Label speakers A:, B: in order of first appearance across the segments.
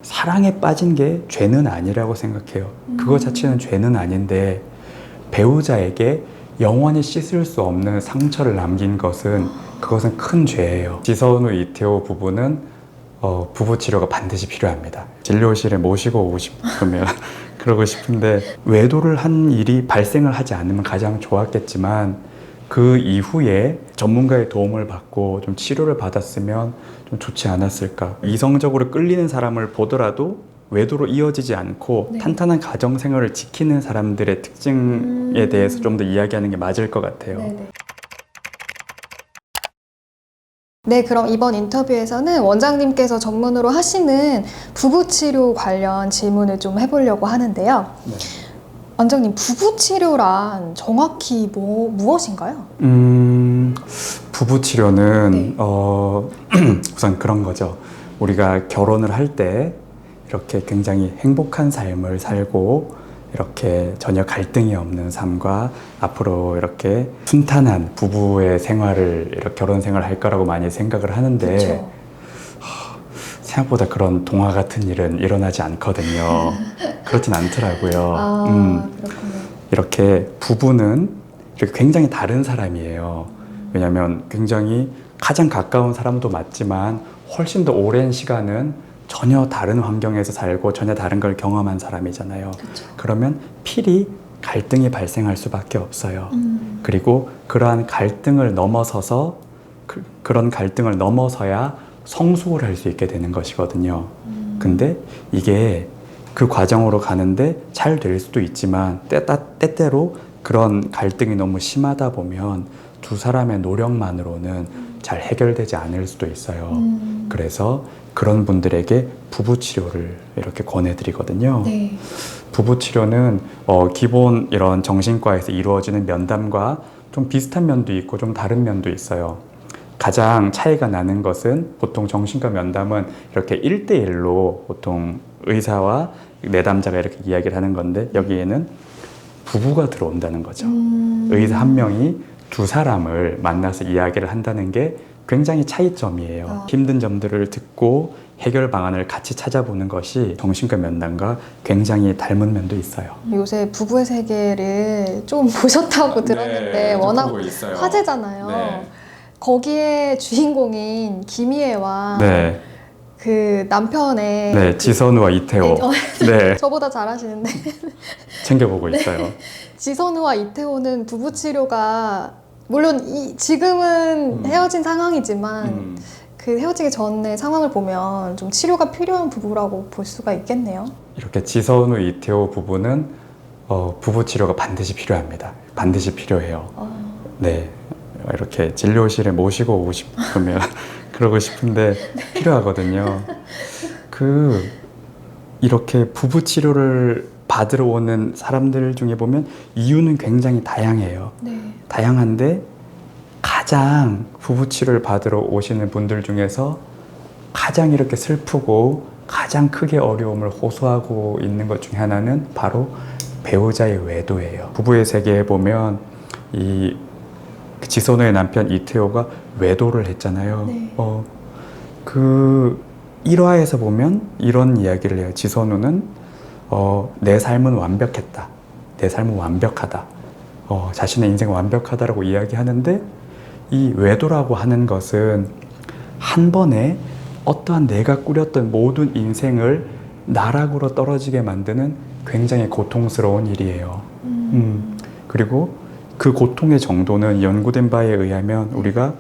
A: 사랑에 빠진 게 죄는 아니라고 생각해요. 그거 자체는 죄는 아닌데 배우자에게 영원히 씻을 수 없는 상처를 남긴 것은 그것은 큰 죄예요. 지선우 이태호 부부는 부부 치료가 반드시 필요합니다. 진료실에 모시고 오고 싶으면 그러고 싶은데 외도를 한 일이 발생을 하지 않으면 가장 좋았겠지만 그 이후에 전문가의 도움을 받고 좀 치료를 받았으면 좀 좋지 않았을까. 이성적으로 끌리는 사람을 보더라도 외도로 이어지지 않고
B: 네.
A: 탄탄한 가정 생활을 지키는 사람들의 특징에 대해서 좀 더 이야기하는 게 맞을 것 같아요.
B: 네네. 네, 그럼 이번 인터뷰에서는 원장님께서 전문으로 하시는 부부치료 관련 질문을 좀 해보려고 하는데요.
A: 네.
B: 원장님, 부부치료란 정확히 무엇인가요?
A: 부부 치료는
B: 네.
A: 우선 그런 거죠. 우리가 결혼을 할 때 이렇게 굉장히 행복한 삶을 살고 이렇게 전혀 갈등이 없는 삶과 앞으로 이렇게 순탄한 부부의 생활을 이렇게 결혼 생활을 할 거라고 많이 생각을 하는데
B: 그렇죠.
A: 생각보다 그런 동화 같은 일은 일어나지 않거든요. 그렇진 않더라고요.
B: 그렇군요.
A: 이렇게 부부는 이렇게 굉장히 다른 사람이에요. 왜냐하면 굉장히 가장 가까운 사람도 맞지만 훨씬 더 오랜 시간은 전혀 다른 환경에서 살고 전혀 다른 걸 경험한 사람이잖아요.
B: 그렇죠.
A: 그러면 필히 갈등이 발생할 수밖에 없어요. 그리고 그러한 갈등을 넘어서서 그런 갈등을 넘어서야 성숙을 할 수 있게 되는 것이거든요. 근데 이게 그 과정으로 가는데 잘 될 수도 있지만 때때로 그런 갈등이 너무 심하다 보면 두 사람의 노력만으로는 잘 해결되지 않을 수도 있어요. 그래서 그런 분들에게 부부치료를 이렇게 권해드리거든요.
B: 네.
A: 부부치료는 기본 이런 정신과에서 이루어지는 면담과 좀 비슷한 면도 있고 좀 다른 면도 있어요. 가장 차이가 나는 것은 보통 정신과 면담은 이렇게 1대1로 보통 의사와 내담자가 이렇게 이야기를 하는 건데 여기에는 부부가 들어온다는 거죠. 의사 한 명이 두 사람을 만나서 이야기를 한다는 게 굉장히 차이점이에요. 힘든 점들을 듣고 해결 방안을 같이 찾아보는 것이 정신과 면담과 굉장히 닮은 면도 있어요.
B: 요새 부부의 세계를 좀 보셨다고 들었는데 워낙 화제잖아요.
A: 네.
B: 거기에 주인공인 김희애와
A: 네.
B: 그 남편의
A: 네, 지선우와 이태호. 네,
B: 저보다 잘하시는데
A: 챙겨보고 있어요.
B: 지선우와 이태호는 부부 치료가 물론 지금은 헤어진 상황이지만 그 헤어지기 전의 상황을 보면 좀 치료가 필요한 부부라고 볼 수가 있겠네요.
A: 이렇게 지선우, 이태호 부부는 부부 치료가 반드시 필요합니다. 반드시 필요해요. 네, 이렇게 진료실에 모시고 오고 싶으면 그러고 싶은데 필요하거든요. 이렇게 부부 치료를 받으러 오는 사람들 중에 보면 이유는 굉장히 다양해요.
B: 네.
A: 다양한데 가장 부부 치료를 받으러 오시는 분들 중에서 가장 이렇게 슬프고 가장 크게 어려움을 호소하고 있는 것 중에 하나는 바로 배우자의 외도예요. 부부의 세계에 보면 이 지선우의 남편 이태호가 외도를 했잖아요.
B: 네.
A: 그 1화에서 보면 이런 이야기를 해요. 지선우는 내 삶은 완벽했다. 내 삶은 완벽하다. 자신의 인생은 완벽하다라고 이야기하는데 이 외도라고 하는 것은 한 번에 어떠한 내가 꾸렸던 모든 인생을 나락으로 떨어지게 만드는 굉장히 고통스러운 일이에요. 그리고 그 고통의 정도는 연구된 바에 의하면 우리가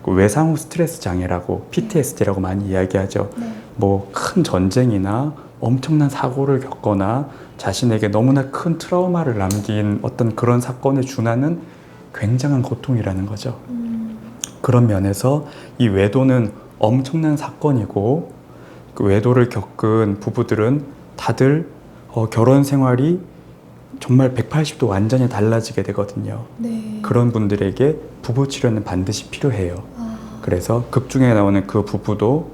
A: 외상 후 스트레스 장애라고 PTSD라고 많이 이야기하죠.
B: 네.
A: 뭐 큰 전쟁이나 엄청난 사고를 겪거나 자신에게 너무나 큰 트라우마를 남긴 어떤 그런 사건에 준하는 굉장한 고통이라는 거죠. 그런 면에서 이 외도는 엄청난 사건이고 그 외도를 겪은 부부들은 다들 결혼 생활이 정말 180도 완전히 달라지게 되거든요.
B: 네.
A: 그런 분들에게 부부 치료는 반드시 필요해요. 그래서 극 중에 나오는 그 부부도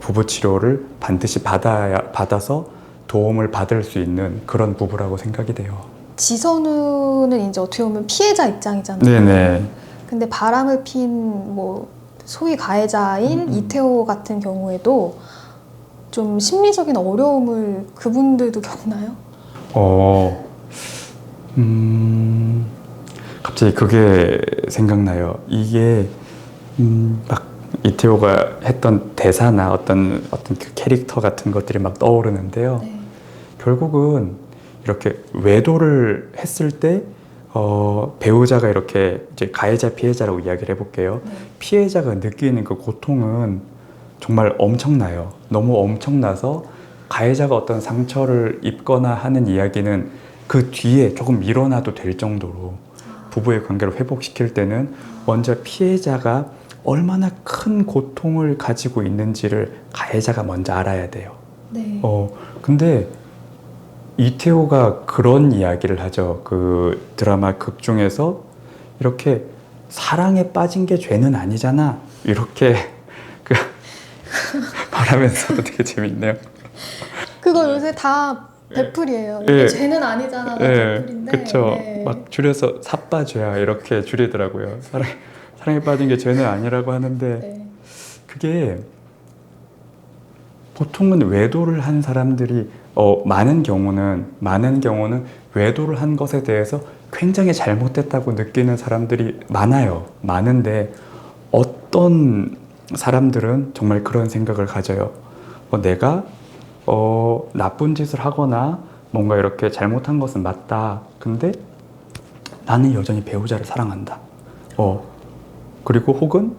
A: 부부 치료를 반드시 받아서 도움을 받을 수 있는 그런 부부라고 생각이 돼요.
B: 지선우는 이제 어떻게 보면 피해자 입장이잖아요.
A: 네네.
B: 근데 바람을 핀 뭐 소위 가해자인 이태호 같은 경우에도 좀 심리적인 어려움을 그분들도 겪나요?
A: 갑자기 그게 생각나요. 이게 막 이태호가 했던 대사나 어떤 그 캐릭터 같은 것들이 막 떠오르는데요.
B: 네.
A: 결국은 이렇게 외도를 했을 때 배우자가 이렇게 이제 가해자 피해자라고 이야기를 해볼게요.
B: 네.
A: 피해자가 느끼는 그 고통은 정말 엄청나요. 너무 엄청나서 가해자가 어떤 상처를 입거나 하는 이야기는 그 뒤에 조금 미뤄놔도 될 정도로 부부의 관계를 회복시킬 때는 먼저 피해자가 얼마나 큰 고통을 가지고 있는지를 가해자가 먼저 알아야 돼요.
B: 네.
A: 근데 이태호가 그런 이야기를 하죠. 그 드라마 극 중에서 이렇게 사랑에 빠진 게 죄는 아니잖아. 이렇게 말하면서도 되게 재밌네요.
B: 그거 요새 다 베풀이에요.
A: 예.
B: 이게 죄는 아니잖아. 베풀인데.
A: 그쵸.
B: 네.
A: 막 줄여서 사빠죄야 이렇게 줄이더라고요. 사랑에 빠진 게 죄는 아니라고 하는데
B: 네.
A: 그게 보통은 외도를 한 사람들이 많은 경우는 외도를 한 것에 대해서 굉장히 잘못됐다고 느끼는 사람들이 많은데 어떤 사람들은 정말 그런 생각을 가져요. 내가 나쁜 짓을 하거나 뭔가 이렇게 잘못한 것은 맞다. 근데 나는 여전히 배우자를 사랑한다. 그리고 혹은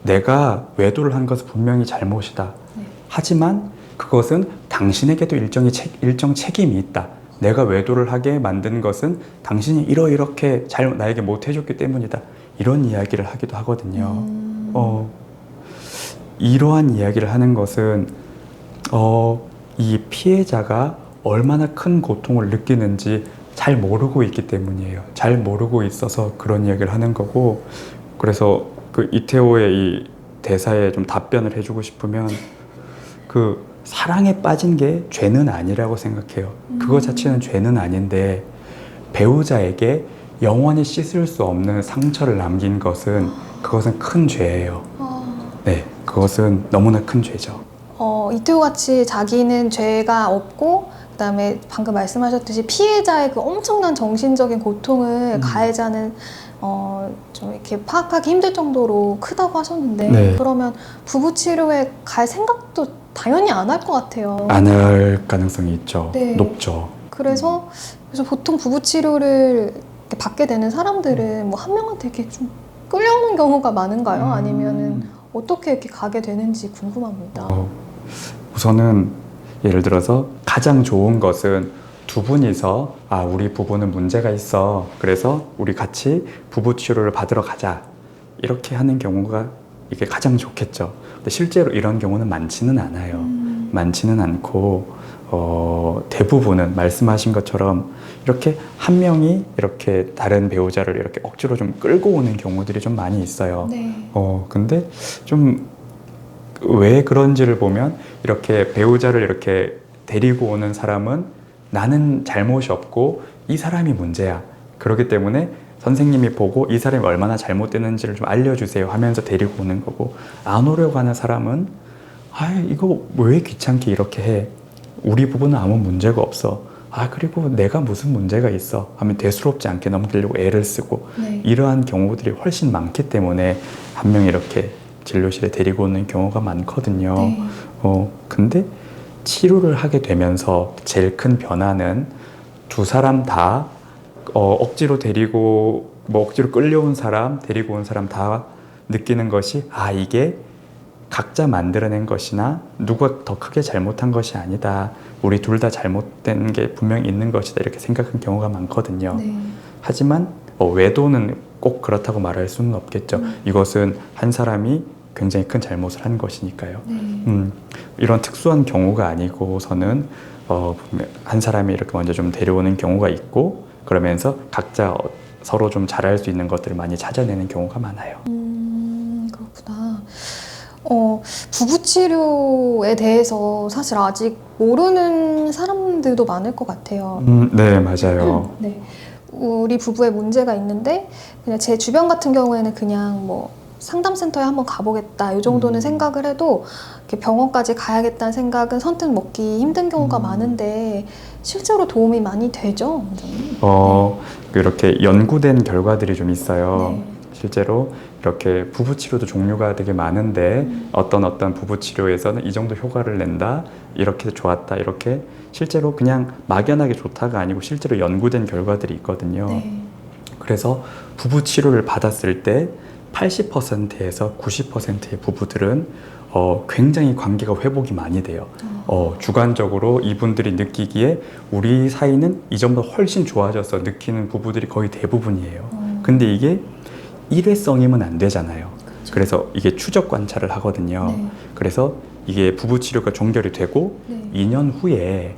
A: 내가 외도를 한 것은 분명히 잘못이다.
B: 네.
A: 하지만 그것은 당신에게도 일정 책임이 있다. 내가 외도를 하게 만든 것은 당신이 이렇게 나에게 못해줬기 때문이다. 이런 이야기를 하기도 하거든요. 이러한 이야기를 하는 것은 이 피해자가 얼마나 큰 고통을 느끼는지 잘 모르고 있기 때문이에요. 잘 모르고 있어서 그런 이야기를 하는 거고, 그래서 그 이태호의 이 대사에 좀 답변을 해주고 싶으면 그 사랑에 빠진 게 죄는 아니라고 생각해요. 그거 자체는 죄는 아닌데 배우자에게 영원히 씻을 수 없는 상처를 남긴 것은 그것은 큰 죄예요. 네, 그것은 너무나 큰 죄죠.
B: 이태호 같이 자기는 죄가 없고 그다음에 방금 말씀하셨듯이 피해자의 그 엄청난 정신적인 고통을 가해자는 좀 이렇게 파악하기 힘들 정도로 크다고 하셨는데
A: 네.
B: 그러면 부부 치료에 갈 생각도 당연히 안 할 것 같아요.
A: 안 할 가능성이 있죠.
B: 네.
A: 높죠.
B: 그래서 보통 부부 치료를 이렇게 받게 되는 사람들은 뭐 한 명한테 이렇게 좀 끌려오는 경우가 많은가요? 아니면은 어떻게 이렇게 가게 되는지 궁금합니다.
A: 우선은 예를 들어서 가장 좋은 것은 두 분이서 우리 부부는 문제가 있어. 그래서 우리 같이 부부 치료를 받으러 가자. 이렇게 하는 경우가 이게 가장 좋겠죠. 근데 실제로 이런 경우는 많지는 않아요. 많지는 않고 대부분은 말씀하신 것처럼 이렇게 한 명이 이렇게 다른 배우자를 이렇게 억지로 좀 끌고 오는 경우들이 좀 많이 있어요.
B: 네.
A: 근데 좀 왜 그런지를 보면 이렇게 배우자를 이렇게 데리고 오는 사람은 나는 잘못이 없고 이 사람이 문제야. 그렇기 때문에 선생님이 보고 이 사람이 얼마나 잘못됐는지를 좀 알려주세요 하면서 데리고 오는 거고, 안 오려고 하는 사람은 이거 왜 귀찮게 이렇게 해. 우리 부부는 아무 문제가 없어. 그리고 내가 무슨 문제가 있어 하면 대수롭지 않게 넘기려고 애를 쓰고,
B: 네.
A: 이러한 경우들이 훨씬 많기 때문에 한 명 이렇게 진료실에 데리고 오는 경우가 많거든요.
B: 네.
A: 근데 치료를 하게 되면서 제일 큰 변화는 두 사람 다 억지로 억지로 끌려온 사람, 데리고 온 사람 다 느끼는 것이 이게 각자 만들어낸 것이나 누가 더 크게 잘못한 것이 아니다. 우리 둘 다 잘못된 게 분명히 있는 것이다. 이렇게 생각한 경우가 많거든요.
B: 네.
A: 하지만 외도는 꼭 그렇다고 말할 수는 없겠죠. 이것은 한 사람이 굉장히 큰 잘못을 한 것이니까요.
B: 네.
A: 이런 특수한 경우가 아니고서는 한 사람이 이렇게 먼저 좀 데려오는 경우가 있고, 그러면서 각자 서로 좀 잘할 수 있는 것들을 많이 찾아내는 경우가 많아요.
B: 그렇구나. 부부 치료에 대해서 사실 아직 모르는 사람들도 많을 것 같아요.
A: 네, 맞아요.
B: 네. 우리 부부에 문제가 있는데 그냥 제 주변 같은 경우에는 그냥 뭐 상담센터에 한번 가보겠다 이 정도는 생각을 해도 이렇게 병원까지 가야겠다는 생각은 선뜻 먹기 힘든 경우가 많은데 실제로 도움이 많이 되죠, 원장님?
A: 이렇게 연구된 결과들이 좀 있어요.
B: 네.
A: 실제로 이렇게 부부 치료도 종류가 되게 많은데 어떤 부부 치료에서는 이 정도 효과를 낸다, 이렇게 좋았다, 이렇게 실제로 그냥 막연하게 좋다가 아니고 실제로 연구된 결과들이 있거든요.
B: 네.
A: 그래서 부부 치료를 받았을 때 80%에서 90%의 부부들은 굉장히 관계가 회복이 많이 돼요. 주관적으로 이분들이 느끼기에 우리 사이는 이전보다 훨씬 좋아져서 느끼는 부부들이 거의 대부분이에요. 근데 이게 일회성이면 안 되잖아요. 그래서 이게 추적 관찰을 하거든요.
B: 네.
A: 그래서 이게 부부 치료가 종결이 되고
B: 네.
A: 2년 후에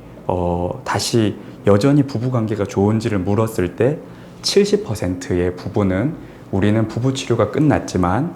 A: 다시 여전히 부부 관계가 좋은지를 물었을 때 70%의 부부는 우리는 부부 치료가 끝났지만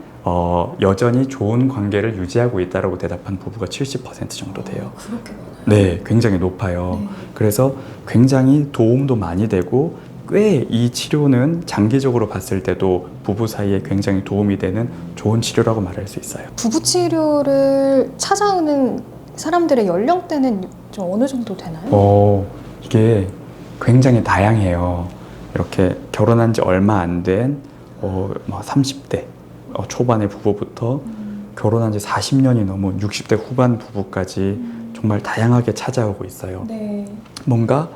A: 여전히 좋은 관계를 유지하고 있다라고 대답한 부부가 70% 정도 돼요.
B: 그렇게 많아요?
A: 네, 굉장히 높아요.
B: 네.
A: 그래서 굉장히 도움도 많이 되고 꽤 이 치료는 장기적으로 봤을 때도 부부 사이에 굉장히 도움이 되는 좋은 치료라고 말할 수 있어요.
B: 부부 치료를 찾아오는 사람들의 연령대는 좀 어느 정도 되나요?
A: 이게 굉장히 다양해요. 이렇게 결혼한 지 얼마 안 된 30대 초반의 부부부터 결혼한 지 40년이 넘은 60대 후반 부부까지 정말 다양하게 찾아오고 있어요.
B: 네.
A: 뭔가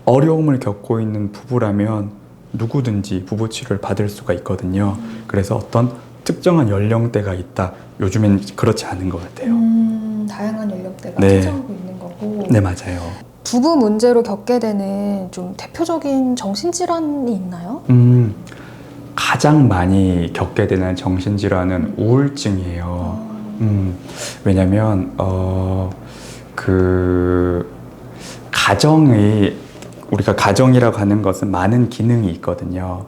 A: 어려움을 겪고 있는 부부라면 누구든지 부부 치료를 받을 수가 있거든요. 그래서 어떤 특정한 연령대가 있다. 요즘엔 그렇지 않은 것 같아요.
B: 다양한 연령대가
A: 네.
B: 찾아오고 있는 거고.
A: 네, 맞아요.
B: 부부 문제로 겪게 되는 좀 대표적인 정신질환이 있나요?
A: 가장 많이 겪게 되는 정신질환은 우울증이에요. 왜냐면 우리가 가정이라고 하는 것은 많은 기능이 있거든요.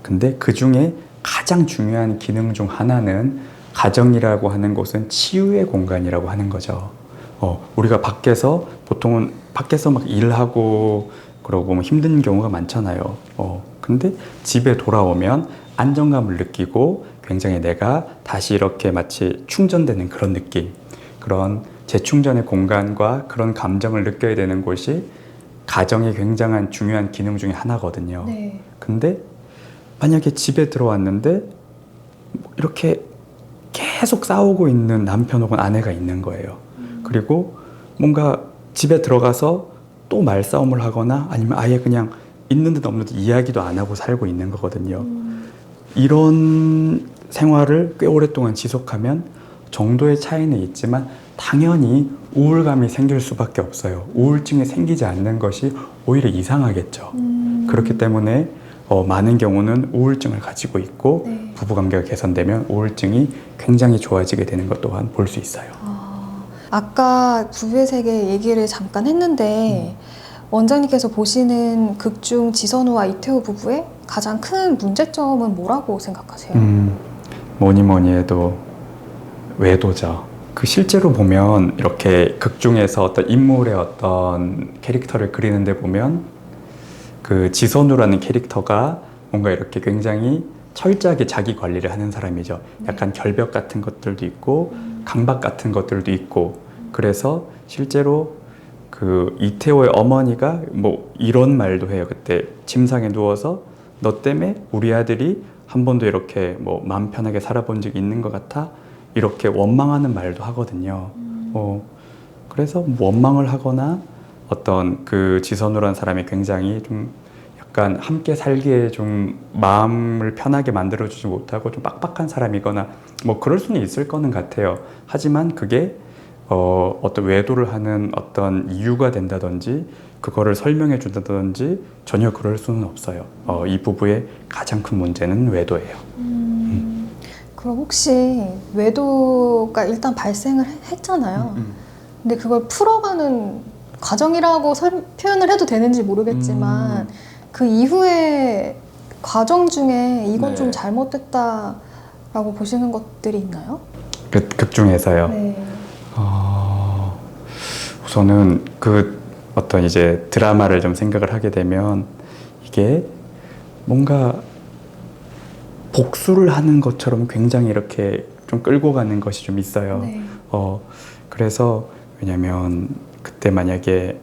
A: 근데 그 중에 가장 중요한 기능 중 하나는 가정이라고 하는 곳은 치유의 공간이라고 하는 거죠. 우리가 보통은 밖에서 막 일하고 그러고 뭐 힘든 경우가 많잖아요. 근데 집에 돌아오면 안정감을 느끼고 굉장히 내가 다시 이렇게 마치 충전되는 그런 느낌, 그런 재충전의 공간과 그런 감정을 느껴야 되는 곳이 가정의 굉장한 중요한 기능 중에 하나거든요.
B: 네.
A: 근데 만약에 집에 들어왔는데 이렇게 계속 싸우고 있는 남편 혹은 아내가 있는 거예요. 그리고 뭔가 집에 들어가서 또 말싸움을 하거나 아니면 아예 그냥 있는 듯 없는 듯 이야기도 안 하고 살고 있는 거거든요. 이런 생활을 꽤 오랫동안 지속하면 정도의 차이는 있지만 당연히 우울감이 생길 수밖에 없어요. 우울증이 생기지 않는 것이 오히려 이상하겠죠. 그렇기 때문에 많은 경우는 우울증을 가지고 있고
B: 네.
A: 부부관계가 개선되면 우울증이 굉장히 좋아지게 되는 것 또한 볼 수 있어요.
B: 아까 부부의 세계 얘기를 잠깐 했는데 원장님께서 보시는 극중 지선우와 이태호 부부의 가장 큰 문제점은 뭐라고 생각하세요?
A: 뭐니 해도 외도죠. 실제로 보면 이렇게 극중에서 어떤 인물의 어떤 캐릭터를 그리는데 보면 그 지선우라는 캐릭터가 뭔가 이렇게 굉장히 철저하게 자기 관리를 하는 사람이죠. 약간 결벽 같은 것들도 있고 강박 같은 것들도 있고, 그래서 실제로 그 이태호의 어머니가 뭐 이런 말도 해요. 그때 침상에 누워서 너 때문에 우리 아들이 한 번도 이렇게 뭐 마음 편하게 살아본 적이 있는 것 같아? 이렇게 원망하는 말도 하거든요. 그래서 원망을 하거나 어떤 그 지선우라는 사람이 굉장히 좀 약간 함께 살기에 좀 마음을 편하게 만들어주지 못하고 좀 빡빡한 사람이거나 뭐 그럴 수는 있을 거는 같아요. 하지만 그게 어떤 외도를 하는 어떤 이유가 된다든지 그거를 설명해 준다든지 전혀 그럴 수는 없어요. 이 부부의 가장 큰 문제는 외도예요.
B: 그럼 혹시 외도가 일단 발생을 했잖아요. 근데 그걸 풀어가는 과정이라고 표현을 해도 되는지 모르겠지만 그 이후에 과정 중에 이건
A: 네.
B: 좀 잘못됐다라고 보시는 것들이 있나요?
A: 극 중에서요.
B: 네.
A: 우선은 그 어떤 이제 드라마를 좀 생각을 하게 되면 이게 뭔가 복수를 하는 것처럼 굉장히 이렇게 좀 끌고 가는 것이 좀 있어요.
B: 네.
A: 그래서 왜냐면 그때 만약에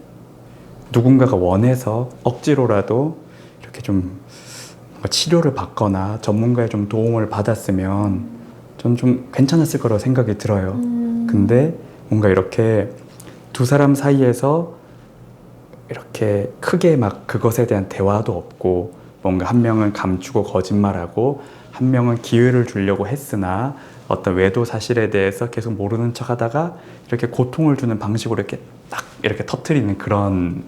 A: 누군가가 원해서 억지로라도 이렇게 좀 뭔가 치료를 받거나 전문가의 좀 도움을 받았으면 전 좀 괜찮았을 거라고 생각이 들어요. 근데 뭔가 이렇게 두 사람 사이에서 이렇게 크게 막 그것에 대한 대화도 없고 뭔가 한 명은 감추고 거짓말하고 한 명은 기회를 주려고 했으나 어떤 외도 사실에 대해서 계속 모르는 척 하다가 이렇게 고통을 주는 방식으로 이렇게 딱 이렇게 터트리는 그런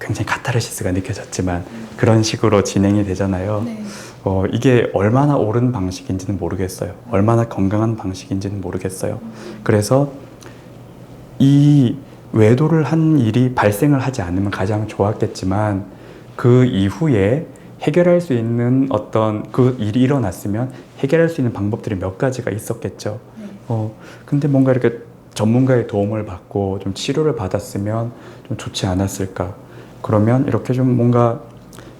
A: 굉장히 카타르시스가 느껴졌지만 그런 식으로 진행이 되잖아요.
B: 네.
A: 이게 얼마나 옳은 방식인지는 모르겠어요. 얼마나 건강한 방식인지는 모르겠어요. 그래서 이 외도를 한 일이 발생을 하지 않으면 가장 좋았겠지만 그 이후에 해결할 수 있는 어떤 그 일이 일어났으면 해결할 수 있는 방법들이 몇 가지가 있었겠죠. 근데 뭔가 이렇게 전문가의 도움을 받고 좀 치료를 받았으면 좀 좋지 않았을까. 그러면 이렇게 좀 뭔가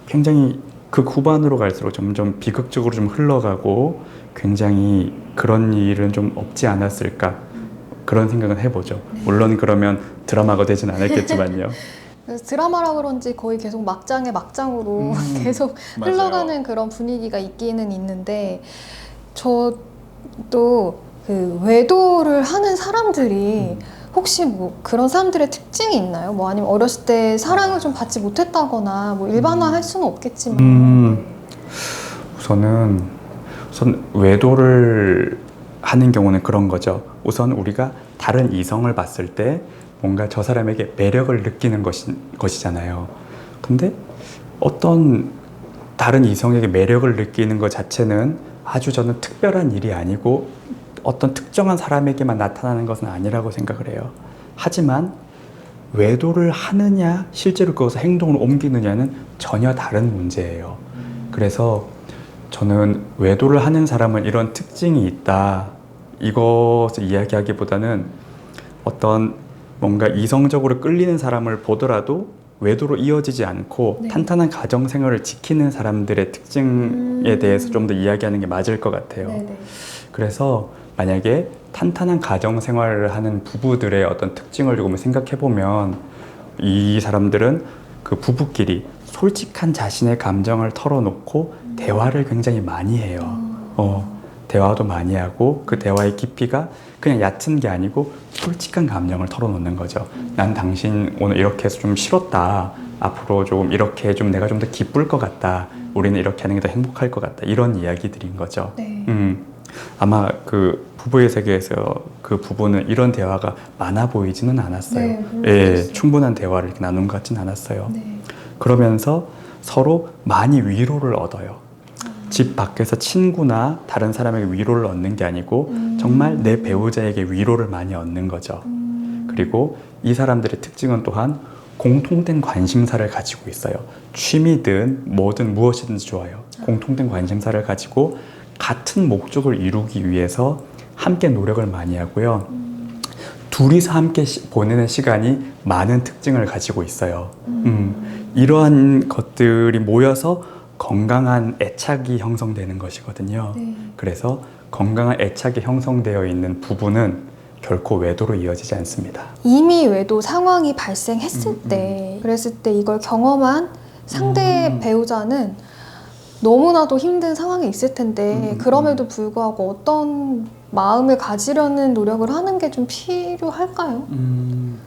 A: 굉장히 그 후반으로 갈수록 점점 비극적으로 좀 흘러가고 굉장히 그런 일은 좀 없지 않았을까. 그런 생각은 해보죠. 물론 그러면 드라마가 되진 않았겠지만요.
B: 그래서 드라마라 그런지 거의 계속 막장의 막장으로 계속
A: 맞아요.
B: 흘러가는 그런 분위기가 있기는 있는데 저도 그 외도를 하는 사람들이 혹시 뭐 그런 사람들의 특징이 있나요? 뭐 아니면 어렸을 때 사랑을 좀 받지 못했다거나 뭐 일반화할 수는 없겠지만
A: 우선 외도를 하는 경우는 그런 거죠. 우선 우리가 다른 이성을 봤을 때 뭔가 저 사람에게 매력을 느끼는 것이잖아요. 근데 어떤 다른 이성에게 매력을 느끼는 것 자체는 아주 저는 특별한 일이 아니고 어떤 특정한 사람에게만 나타나는 것은 아니라고 생각을 해요. 하지만 외도를 하느냐 실제로 그것을 행동으로 옮기느냐는 전혀 다른 문제예요. 그래서 저는 외도를 하는 사람은 이런 특징이 있다 이것을 이야기하기보다는 어떤 뭔가 이성적으로 끌리는 사람을 보더라도 외도로 이어지지 않고
B: 네.
A: 탄탄한 가정생활을 지키는 사람들의 특징에 대해서 좀 더 이야기하는 게 맞을 것 같아요.
B: 네네.
A: 그래서 만약에 탄탄한 가정생활을 하는 부부들의 어떤 특징을 조금 생각해보면 이 사람들은 그 부부끼리 솔직한 자신의 감정을 털어놓고 대화를 굉장히 많이 해요. 대화도 많이 하고 그 대화의 깊이가 그냥 얕은 게 아니고 솔직한 감정을 털어놓는 거죠. 난 당신 오늘 이렇게 해서 좀 싫었다. 앞으로 조금 이렇게 좀 내가 좀 더 기쁠 것 같다. 우리는 이렇게 하는 게 더 행복할 것 같다. 이런 이야기들인 거죠.
B: 네.
A: 아마 그 부부의 세계에서 그 부부는 이런 대화가 많아 보이지는 않았어요.
B: 네,
A: 예, 충분한 대화를 이렇게 나눈 것 같진 않았어요.
B: 네.
A: 그러면서 서로 많이 위로를 얻어요. 집 밖에서 친구나 다른 사람에게 위로를 얻는 게 아니고 정말 내 배우자에게 위로를 많이 얻는 거죠. 그리고 이 사람들의 특징은 또한 공통된 관심사를 가지고 있어요. 취미든 뭐든 무엇이든지 좋아요. 공통된 관심사를 가지고 같은 목적을 이루기 위해서 함께 노력을 많이 하고요. 둘이서 함께 보내는 시간이 많은 특징을 가지고 있어요. 이러한 것들이 모여서 건강한 애착이 형성되는 것이거든요.
B: 네.
A: 그래서 건강한 애착이 형성되어 있는 부부는 결코 외도로 이어지지 않습니다.
B: 이미 외도 상황이 발생했을 때 그랬을 때 이걸 경험한 상대 배우자는 너무나도 힘든 상황에 있을 텐데 그럼에도 불구하고 어떤 마음을 가지려는 노력을 하는 게 좀 필요할까요?